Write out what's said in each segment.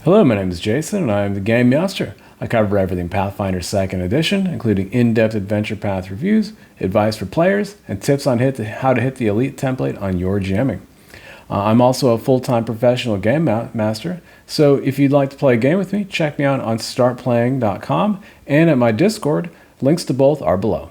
Hello, my name is Jason, and I am the Game Master. I cover everything Pathfinder 2nd Edition, including in-depth adventure path reviews, advice for players, and tips on how to hit the Elite template on your GMing. I'm also a full-time professional Game Master, so if you'd like to play a game with me, check me out on startplaying.com and at my Discord. Links to both are below.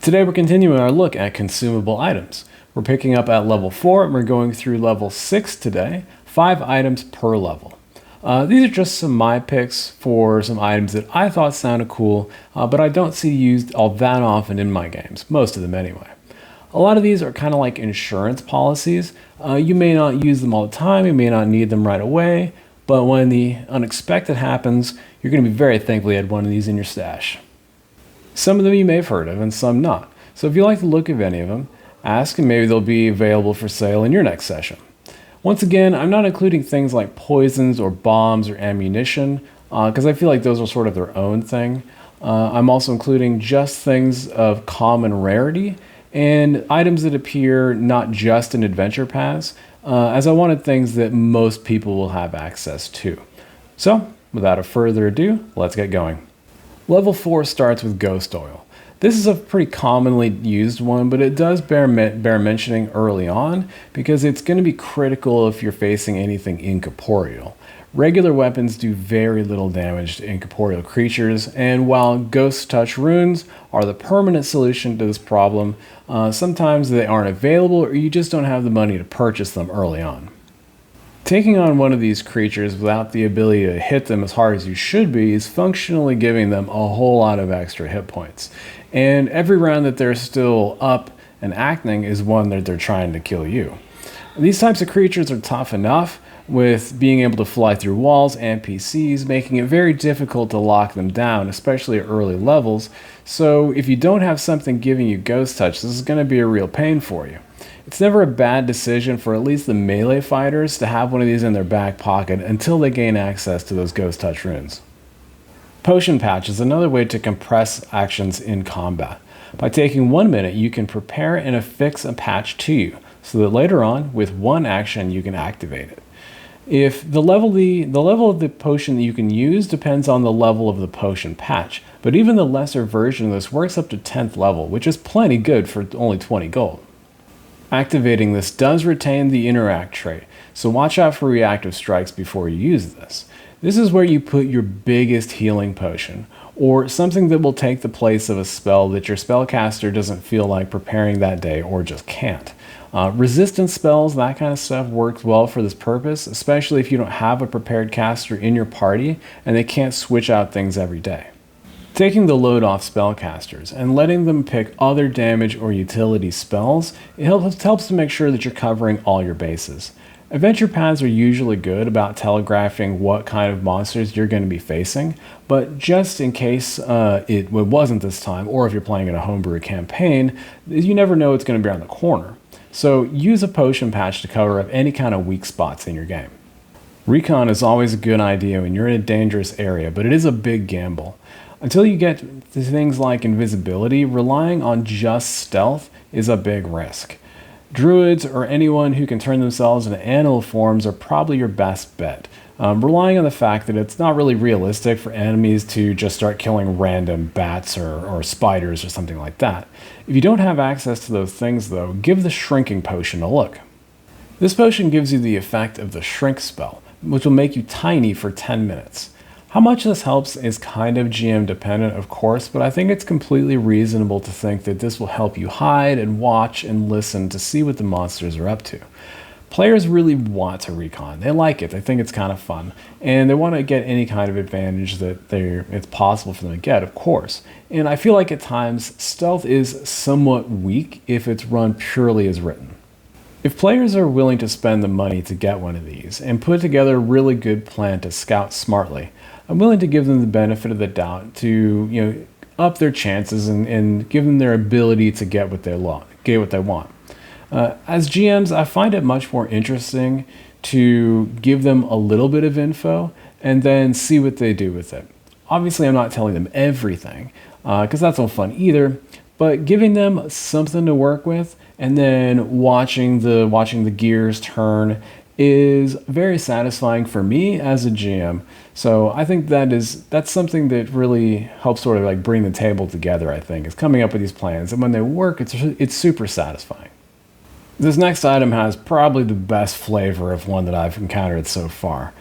Today we're continuing our look at consumable items. We're picking up at level 4 and we're going through level 6 today, 5 items per level. These are just some of my picks for some items that I thought sounded cool, but I don't see used all that often in my games, most of them anyway. A lot of these are kind of like insurance policies. You may not use them all the time, you may not need them right away, but when the unexpected happens, you're going to be very thankful you had one of these in your stash. Some of them you may have heard of and some not. So if you like the look of any of them, ask and maybe they'll be available for sale in your next session. Once again, I'm not including things like poisons or bombs or ammunition because I feel like those are sort of their own thing. I'm also including just things of common rarity and items that appear not just in adventure paths, as I wanted things that most people will have access to. So, without further ado, let's get going. Level 4 starts with Ghost Oil. This is a pretty commonly used one, but it does bear mentioning early on because it's going to be critical if you're facing anything incorporeal. Regular weapons do very little damage to incorporeal creatures, and while Ghost Touch runes are the permanent solution to this problem, sometimes they aren't available or you just don't have the money to purchase them early on. Taking on one of these creatures without the ability to hit them as hard as you should be is functionally giving them a whole lot of extra hit points. And every round that they're still up and acting is one that they're trying to kill you. These types of creatures are tough enough with being able to fly through walls and PCs, making it very difficult to lock them down, especially at early levels. So if you don't have something giving you Ghost Touch, this is going to be a real pain for you. It's never a bad decision for at least the melee fighters to have one of these in their back pocket until they gain access to those Ghost Touch runes. Potion Patch is another way to compress actions in combat. By taking 1 minute, you can prepare and affix a patch to you, so that later on, with one action, you can activate it. If the level of the potion that you can use depends on the level of the potion patch, but even the lesser version of this works up to 10th level, which is plenty good for only 20 gold. Activating this does retain the interact trait, so watch out for reactive strikes before you use this. This is where you put your biggest healing potion, or something that will take the place of a spell that your spellcaster doesn't feel like preparing that day or just can't. Resistance spells, that kind of stuff works well for this purpose, especially if you don't have a prepared caster in your party and they can't switch out things every day. Taking the load off spellcasters and letting them pick other damage or utility spells, it helps to make sure that you're covering all your bases. Adventure paths are usually good about telegraphing what kind of monsters you're going to be facing, but just in case it wasn't this time, or if you're playing in a homebrew campaign, you never know what's going to be around the corner. So use a potion patch to cover up any kind of weak spots in your game. Recon is always a good idea when you're in a dangerous area, but it is a big gamble. Until you get to things like invisibility, relying on just stealth is a big risk. Druids or anyone who can turn themselves into animal forms are probably your best bet, relying on the fact that it's not really realistic for enemies to just start killing random bats or spiders or something like that. If you don't have access to those things though, give the shrinking potion a look. This potion gives you the effect of the shrink spell, which will make you tiny for 10 minutes. How much this helps is kind of GM dependent, of course, but I think it's completely reasonable to think that this will help you hide and watch and listen to see what the monsters are up to. Players really want to recon. They like it. They think it's kind of fun. And they want to get any kind of advantage that it's possible for them to get, of course. And I feel like at times, stealth is somewhat weak if it's run purely as written. If players are willing to spend the money to get one of these and put together a really good plan to scout smartly, I'm willing to give them the benefit of the doubt to up their chances and give them their ability to get what they want. As GMs, I find it much more interesting to give them a little bit of info and then see what they do with it. Obviously, I'm not telling them everything because that's no fun either, but giving them something to work with and then watching the gears turn is very satisfying for me as a GM. So I think that's something that really helps sort of like bring the table together, I think, is coming up with these plans. And when they work, it's super satisfying. This next item has probably the best flavor of one that I've encountered so far.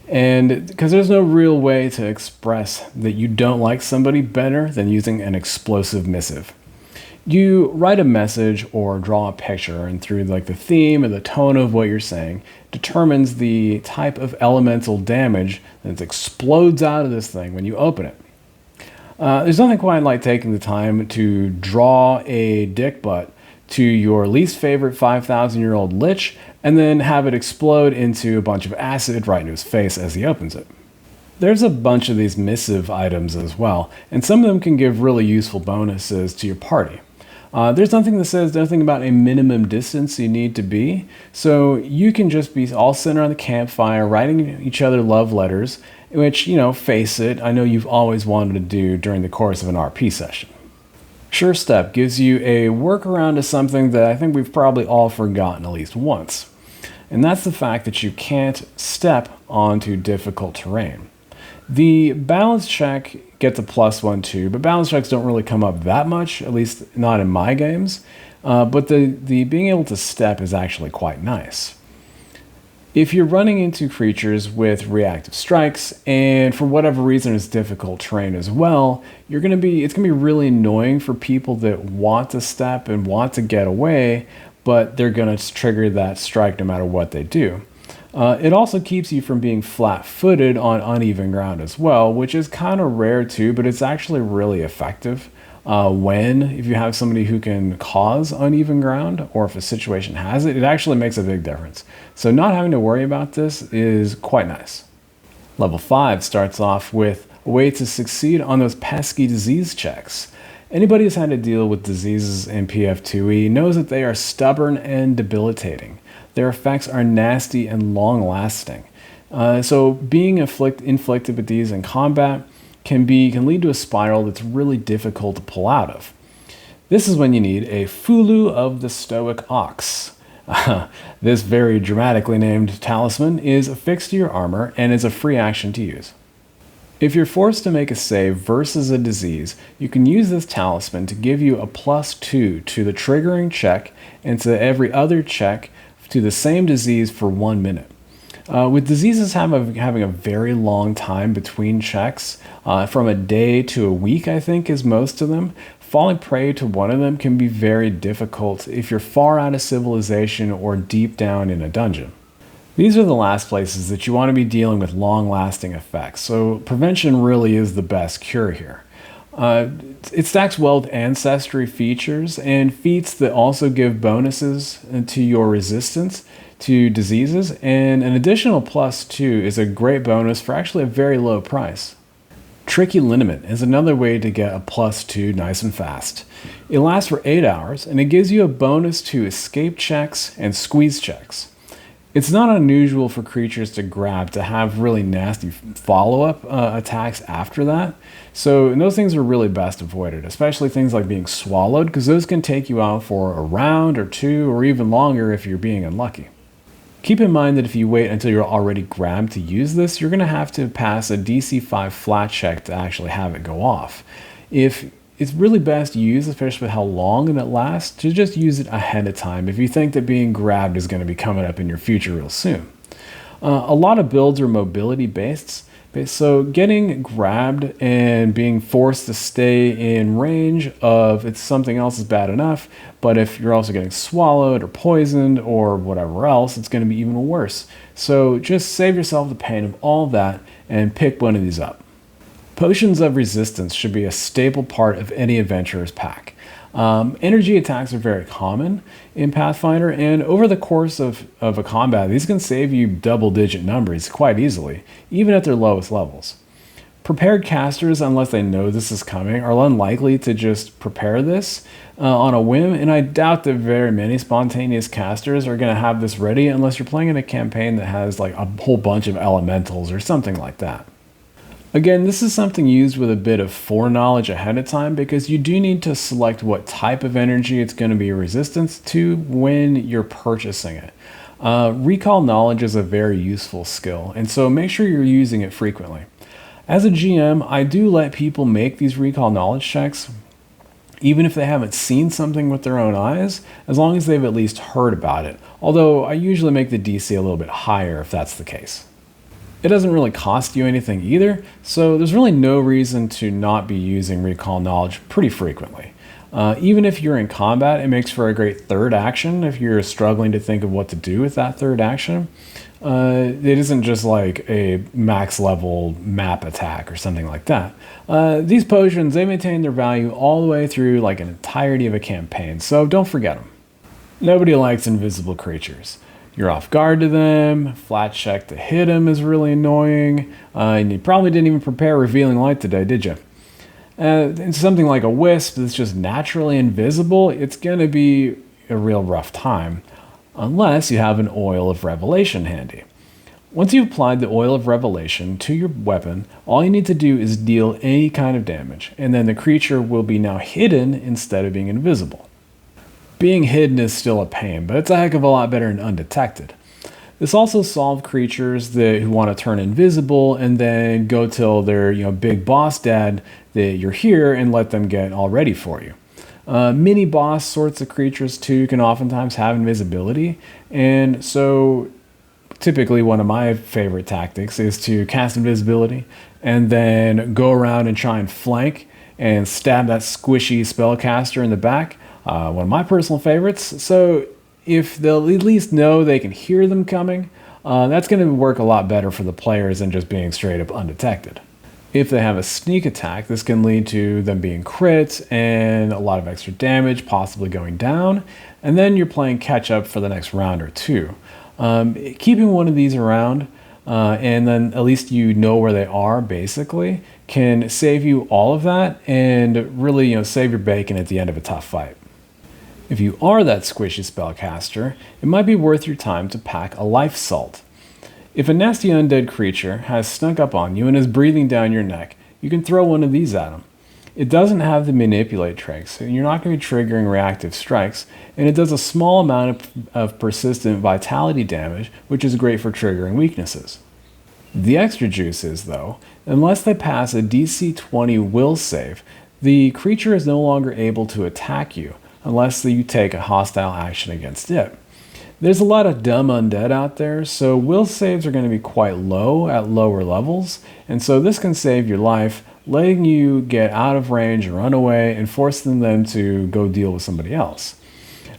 And because there's no real way to express that you don't like somebody better than using an explosive missive. You write a message or draw a picture, and through like the theme or the tone of what you're saying determines the type of elemental damage that explodes out of this thing when you open it. There's nothing quite like taking the time to draw a dick butt to your least favorite 5,000-year-old lich and then have it explode into a bunch of acid right into his face as he opens it. There's a bunch of these missive items as well, and some of them can give really useful bonuses to your party. There's nothing that says nothing about a minimum distance you need to be, so you can just be all sitting around the campfire writing each other love letters, which, face it, I know you've always wanted to do during the course of an RP session. Sure Step gives you a workaround to something that I think we've probably all forgotten at least once, and that's the fact that you can't step onto difficult terrain. The balance check gets a +1 too, but balance checks don't really come up that much, at least not in my games. But the being able to step is actually quite nice. If you're running into creatures with reactive strikes, and for whatever reason it's difficult terrain as well, it's gonna be really annoying for people that want to step and want to get away, but they're gonna trigger that strike no matter what they do. It also keeps you from being flat-footed on uneven ground as well, which is kind of rare too, but it's actually really effective if you have somebody who can cause uneven ground, or if a situation has it, it actually makes a big difference. So not having to worry about this is quite nice. Level 5 starts off with a way to succeed on those pesky disease checks. Anybody who's had to deal with diseases in PF2E knows that they are stubborn and debilitating. Their effects are nasty and long-lasting. So being inflicted with these in combat can lead to a spiral that's really difficult to pull out of. This is when you need a Fulu of the Stoic Ox. This very dramatically named talisman is affixed to your armor and is a free action to use. If you're forced to make a save versus a disease, you can use this talisman to give you a +2 to the triggering check and to every other check to the same disease for 1 minute. With diseases having a very long time between checks, from a day to a week I think is most of them, falling prey to one of them can be very difficult if you're far out of civilization or deep down in a dungeon. These are the last places that you want to be dealing with long-lasting effects, so prevention really is the best cure here. It stacks well with ancestry features and feats that also give bonuses to your resistance to diseases, and an additional +2 is a great bonus for actually a very low price. Tricky Liniment is another way to get a +2 nice and fast. It lasts for 8 hours, and it gives you a bonus to escape checks and squeeze checks. It's not unusual for creatures to grab to have really nasty follow-up attacks after that, so those things are really best avoided, especially things like being swallowed, because those can take you out for a round or two or even longer if you're being unlucky. Keep in mind that if you wait until you're already grabbed to use this, you're going to have to pass a DC 5 flat check to actually have it go off. It's really best to use, especially with how long it lasts, to just use it ahead of time if you think that being grabbed is going to be coming up in your future real soon. A lot of builds are mobility based, so getting grabbed and being forced to stay in range of if something else is bad enough, but if you're also getting swallowed or poisoned or whatever else, it's going to be even worse. So just save yourself the pain of all that and pick one of these up. Potions of Resistance should be a staple part of any adventurer's pack. Energy attacks are very common in Pathfinder, and over the course of a combat, these can save you double-digit numbers quite easily, even at their lowest levels. Prepared casters, unless they know this is coming, are unlikely to just prepare this on a whim, and I doubt that very many spontaneous casters are going to have this ready unless you're playing in a campaign that has like a whole bunch of elementals or something like that. Again, this is something used with a bit of foreknowledge ahead of time because you do need to select what type of energy it's going to be resistant to when you're purchasing it. Recall knowledge is a very useful skill, and so make sure you're using it frequently. As a GM, I do let people make these recall knowledge checks, even if they haven't seen something with their own eyes, as long as they've at least heard about it. Although I usually make the DC a little bit higher if that's the case. It doesn't really cost you anything either, so there's really no reason to not be using recall knowledge pretty frequently. Even if you're in combat, it makes for a great third action if you're struggling to think of what to do with that third action. It isn't just like a max level map attack or something like that. These potions, they maintain their value all the way through like an entirety of a campaign, so don't forget them. Nobody likes invisible creatures. You're off guard to them, flat check to hit them is really annoying, and you probably didn't even prepare Revealing Light today, did you? And something like a wisp that's just naturally invisible, it's going to be a real rough time, unless you have an Oil of Revelation handy. Once you've applied the Oil of Revelation to your weapon, all you need to do is deal any kind of damage, and then the creature will be now hidden instead of being invisible. Being hidden is still a pain, but it's a heck of a lot better than undetected. This also solves creatures who want to turn invisible and then go till their big boss dead that you're here and let them get all ready for you. Mini boss sorts of creatures too can oftentimes have invisibility, and so typically one of my favorite tactics is to cast invisibility and then go around and try and flank and stab that squishy spellcaster in the back. One of my personal favorites. So if they'll at least know they can hear them coming, that's going to work a lot better for the players than just being straight up undetected. If they have a sneak attack, this can lead to them being crit and a lot of extra damage, possibly going down, and then you're playing catch up for the next round or two. Keeping one of these around, and then at least you know where they are basically, can save you all of that and really save your bacon at the end of a tough fight. If you are that squishy spellcaster, it might be worth your time to pack a life salt. If a nasty undead creature has snuck up on you and is breathing down your neck, you can throw one of these at them. It doesn't have the manipulate trick, so you're not going to be triggering reactive strikes, and it does a small amount of persistent vitality damage, which is great for triggering weaknesses. The extra juice is, though, unless they pass a DC 20 will save, the creature is no longer able to attack you, unless you take a hostile action against it. There's a lot of dumb undead out there, so will saves are going to be quite low at lower levels, and so this can save your life, letting you get out of range or run away and forcing them to go deal with somebody else.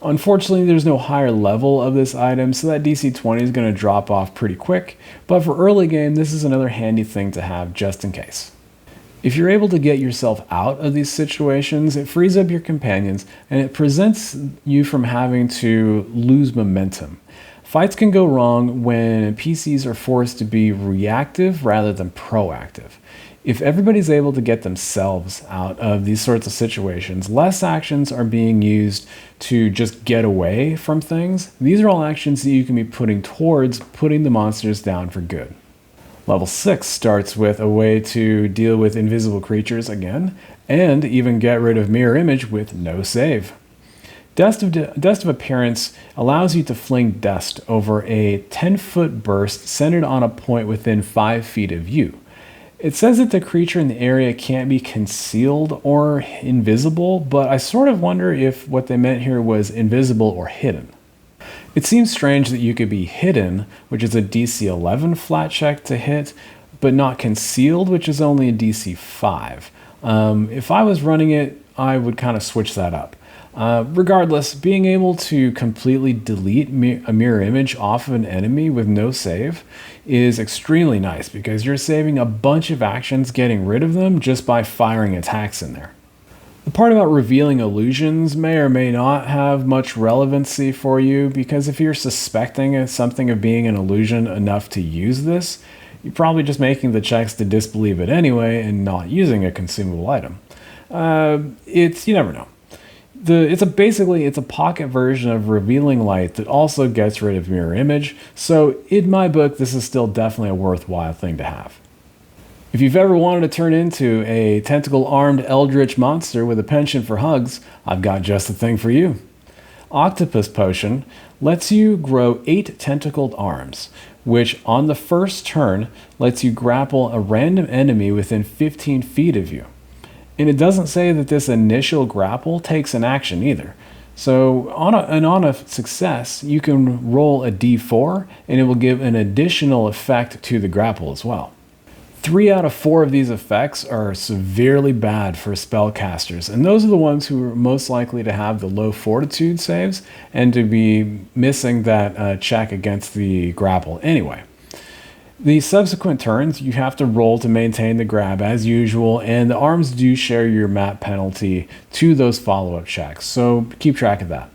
Unfortunately, there's no higher level of this item, so that DC 20 is going to drop off pretty quick, but for early game, this is another handy thing to have just in case. If you're able to get yourself out of these situations, it frees up your companions and it prevents you from having to lose momentum. Fights can go wrong when PCs are forced to be reactive rather than proactive. If everybody's able to get themselves out of these sorts of situations, less actions are being used to just get away from things. These are all actions that you can be putting towards putting the monsters down for good. Level 6 starts with a way to deal with invisible creatures again, and even get rid of mirror image with no save. Dust of Appearance allows you to fling dust over a 10-foot burst centered on a point within 5 feet of you. It says that the creature in the area can't be concealed or invisible, but I sort of wonder if what they meant here was invisible or hidden. It seems strange that you could be hidden, which is a DC 11 flat check to hit, but not concealed, which is only a DC 5. If I was running it, I would kind of switch that up. Regardless, being able to completely delete a mirror image off of an enemy with no save is extremely nice because you're saving a bunch of actions getting rid of them just by firing attacks in there. The part about revealing illusions may or may not have much relevancy for you because if you're suspecting something of being an illusion enough to use this, you're probably just making the checks to disbelieve it anyway and not using a consumable item. You never know. It's a pocket version of Revealing Light that also gets rid of mirror image, so in my book this is still definitely a worthwhile thing to have. If you've ever wanted to turn into a tentacle-armed eldritch monster with a penchant for hugs, I've got just the thing for you. Octopus Potion lets you grow 8 tentacled arms, which on the first turn lets you grapple a random enemy within 15 feet of you. And it doesn't say that this initial grapple takes an action either. So on a success, you can roll a d4 and it will give an additional effect to the grapple as well. 3 out of 4 of these effects are severely bad for spellcasters, and those are the ones who are most likely to have the low fortitude saves and to be missing that check against the grapple anyway. The subsequent turns, you have to roll to maintain the grab as usual, and the arms do share your map penalty to those follow-up checks, so keep track of that.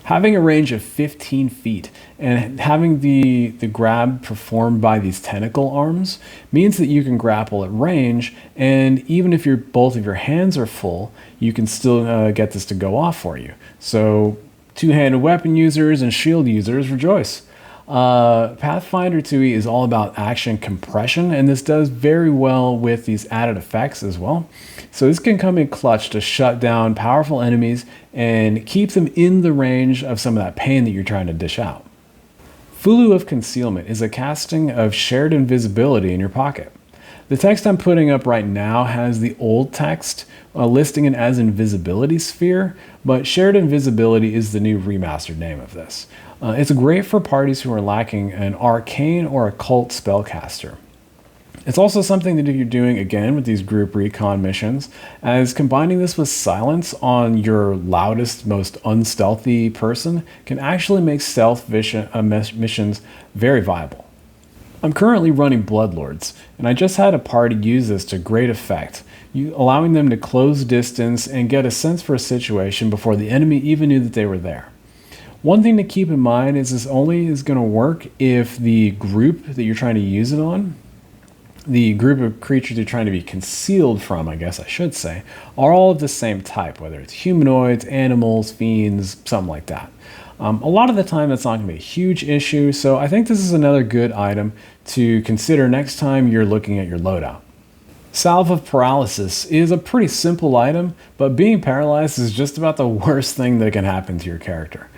Having a range of 15 feet and having the grab performed by these tentacle arms means that you can grapple at range, and even if both of your hands are full, you can still get this to go off for you. So two-handed weapon users and shield users rejoice. Pathfinder 2e is all about action compression, and this does very well with these added effects as well. So this can come in clutch to shut down powerful enemies and keep them in the range of some of that pain that you're trying to dish out. Fulu of Concealment is a casting of shared invisibility in your pocket. The text I'm putting up right now has the old text listing it as Invisibility Sphere, but Shared Invisibility is the new remastered name of this. It's great for parties who are lacking an arcane or occult spellcaster. It's also something that if you're doing, again, with these group recon missions, as combining this with silence on your loudest, most unstealthy person can actually make stealth missions very viable. I'm currently running Bloodlords, and I just had a party use this to great effect, allowing them to close distance and get a sense for a situation before the enemy even knew that they were there. One thing to keep in mind is this only is going to work if the group that you're trying to use it on, the group of creatures you're trying to be concealed from, I guess I should say, are all of the same type, whether it's humanoids, animals, fiends, something like that. A lot of the time that's not going to be a huge issue, so I think this is another good item to consider next time you're looking at your loadout. Salve of Paralysis is a pretty simple item, but being paralyzed is just about the worst thing that can happen to your character.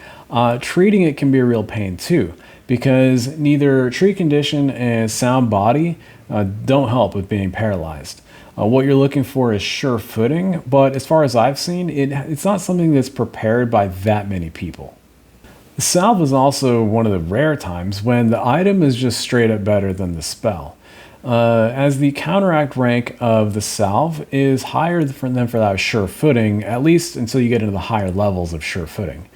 Treating it can be a real pain too, because neither tree condition and sound body don't help with being paralyzed. What you're looking for is sure footing, but as far as I've seen, it's not something that's prepared by that many people. The salve is also one of the rare times when the item is just straight up better than the spell, as the counteract rank of the salve is higher than for that sure footing, at least until you get into the higher levels of sure footing.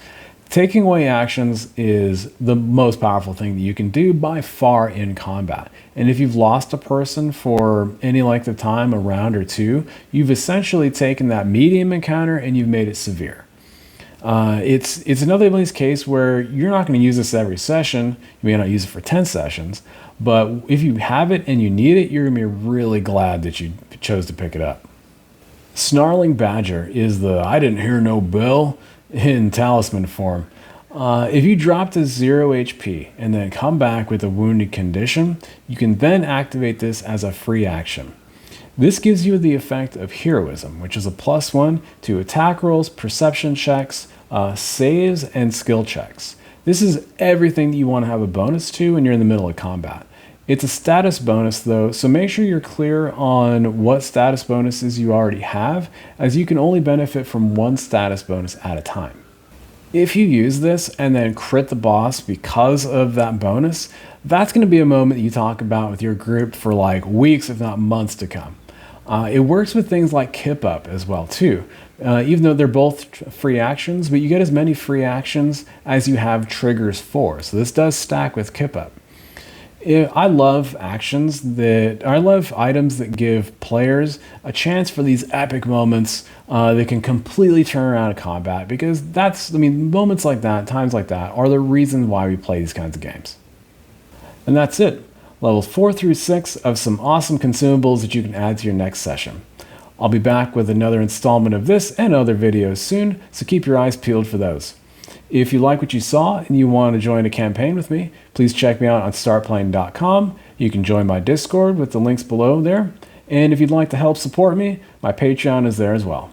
Taking away actions is the most powerful thing that you can do by far in combat. And if you've lost a person for any length of time, a round or two, you've essentially taken that medium encounter and you've made it severe. It's another one of these cases where you're not going to use this every session. You may not use it for 10 sessions, but if you have it and you need it, you're going to be really glad that you chose to pick it up. Snarling Badger is the I didn't hear no bell in talisman form. If you drop to 0 HP and then come back with a wounded condition, you can then activate this as a free action. This gives you the effect of heroism, which is a +1 to attack rolls, perception checks, saves, and skill checks. This is everything that you want to have a bonus to when you're in the middle of combat. It's a status bonus though, so make sure you're clear on what status bonuses you already have, as you can only benefit from one status bonus at a time. If you use this and then crit the boss because of that bonus, that's going to be a moment that you talk about with your group for like weeks, if not months to come. It works with things like Kip Up as well too, even though they're both free actions, but you get as many free actions as you have triggers for, so this does stack with Kip Up. I love items that give players a chance for these epic moments that can completely turn around a combat, because moments like that, times like that, are the reason why we play these kinds of games. And that's it. Levels 4 through 6 of some awesome consumables that you can add to your next session. I'll be back with another installment of this and other videos soon, so keep your eyes peeled for those. If you like what you saw and you want to join a campaign with me, please check me out on startplaying.com. You can join my Discord with the links below there. And if you'd like to help support me, my Patreon is there as well.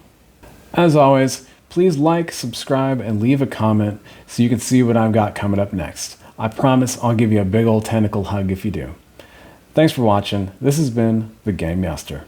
As always, Please like, subscribe, and leave a comment so you can see what I've got coming up next. I promise I'll give you a big old tentacle hug if you do. Thanks for watching. This has been The Game Master.